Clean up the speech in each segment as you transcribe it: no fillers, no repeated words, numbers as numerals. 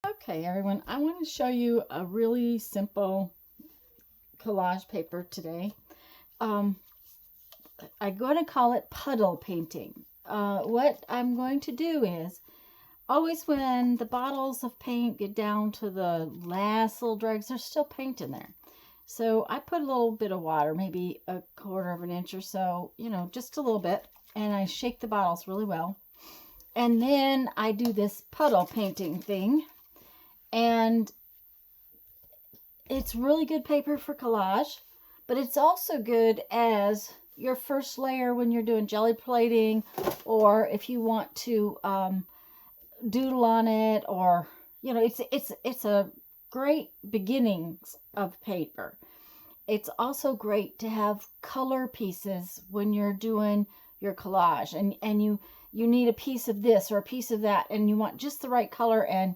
Okay, everyone, I want to show you a really simple collage paper today. I'm going to call it puddle painting. What I'm going to do is, always when the bottles of paint get down to the last little dregs, there's still paint in there. So I put a little bit of water, maybe a quarter of an inch or so, just a little bit, and I shake the bottles really well. And then I do this puddle painting thing. And it's really good paper for collage, but it's also good as your first layer when you're doing jelly plating, or if you want to doodle on it, or it's a great beginning of paper. It's also great to have color pieces when you're doing your collage, and you need a piece of this or a piece of that, and you want just the right color, and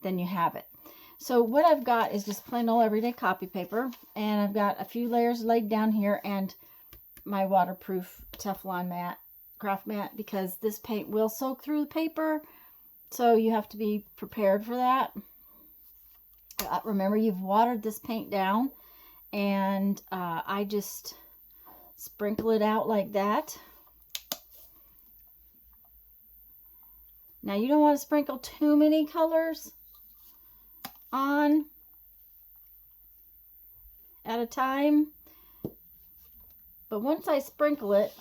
then you have it. So what I've got is just plain old everyday copy paper, and I've got a few layers laid down here, and my waterproof Teflon mat, craft mat, because this paint will soak through the paper, so you have to be prepared for that. Remember, you've watered this paint down, and I just sprinkle it out like that. Now, you don't want to sprinkle too many colors on at a time, but once I sprinkle it,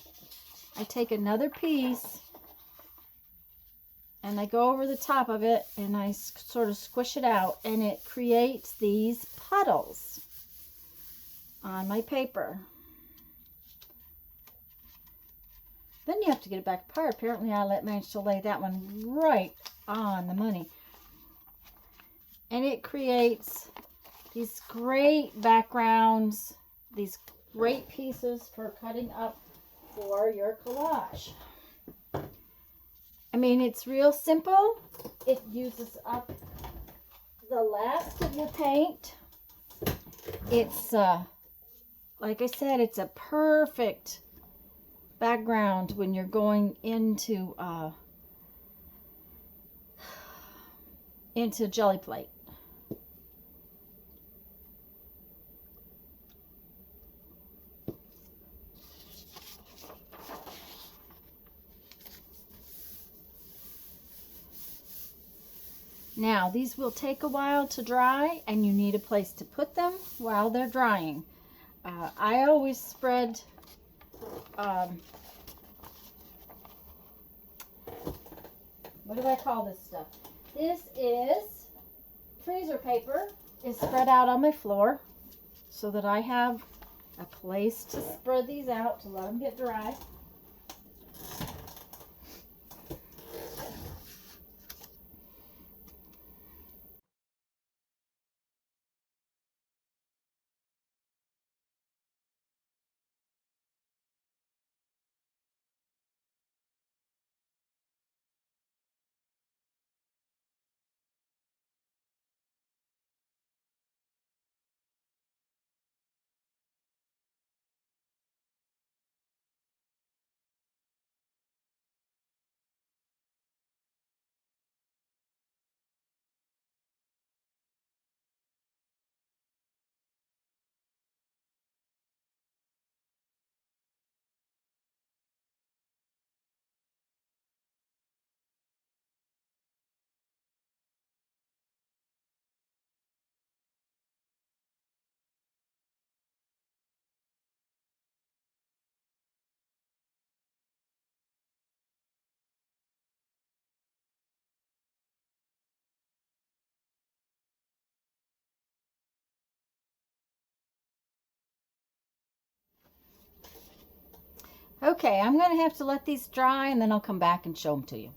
I take another piece and I go over the top of it, and I sort of squish it out, and it creates these puddles on my paper. Then you have to get it back apart. Apparently I managed to lay that one right on the money. And it creates these great backgrounds, these great pieces for cutting up for your collage. I mean, it's real simple. It uses up the last of your paint. It's, like I said, it's a perfect background when you're going into jelly plate. Now, these will take a while to dry, and you need a place to put them while they're drying. I always spread what do I call this stuff? This is freezer paper. Is spread out on my floor so that I have a place to spread these out to let them get dry. Okay, I'm going to have to let these dry, and then I'll come back and show them to you.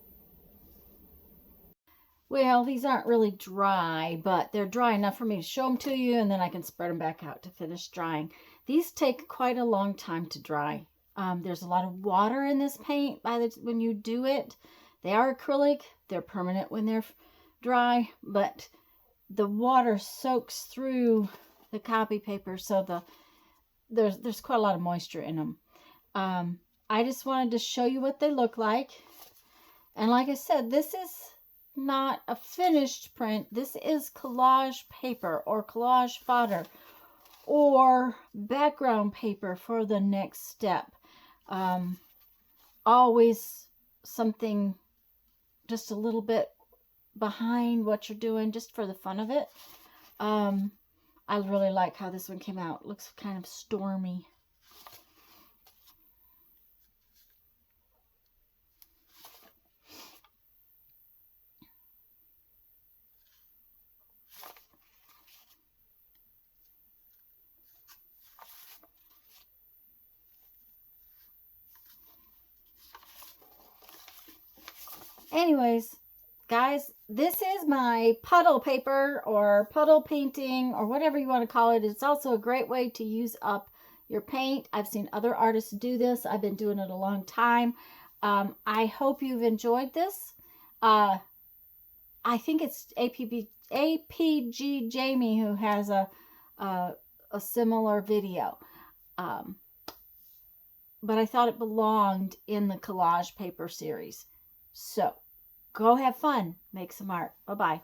Well, these aren't really dry, but they're dry enough for me to show them to you, and then I can spread them back out to finish drying. These take quite a long time to dry. There's a lot of water in this paint when you do it. They are acrylic. They're permanent when they're dry, but the water soaks through the copy paper, so there's quite a lot of moisture in them. I just wanted to show you what they look like. And like I said, this is not a finished print. This is collage paper or collage fodder or background paper for the next step. Always something just a little bit behind what you're doing just for the fun of it. I really like how this one came out. It looks kind of stormy. Anyways, guys, this is my puddle paper or puddle painting or whatever you want to call it. It's also a great way to use up your paint. I've seen other artists do this. I've been doing it a long time. I hope you've enjoyed this. I think it's APG Jamie who has a similar video. But I thought it belonged in the collage paper series. So, go have fun. Make some art. Bye-bye.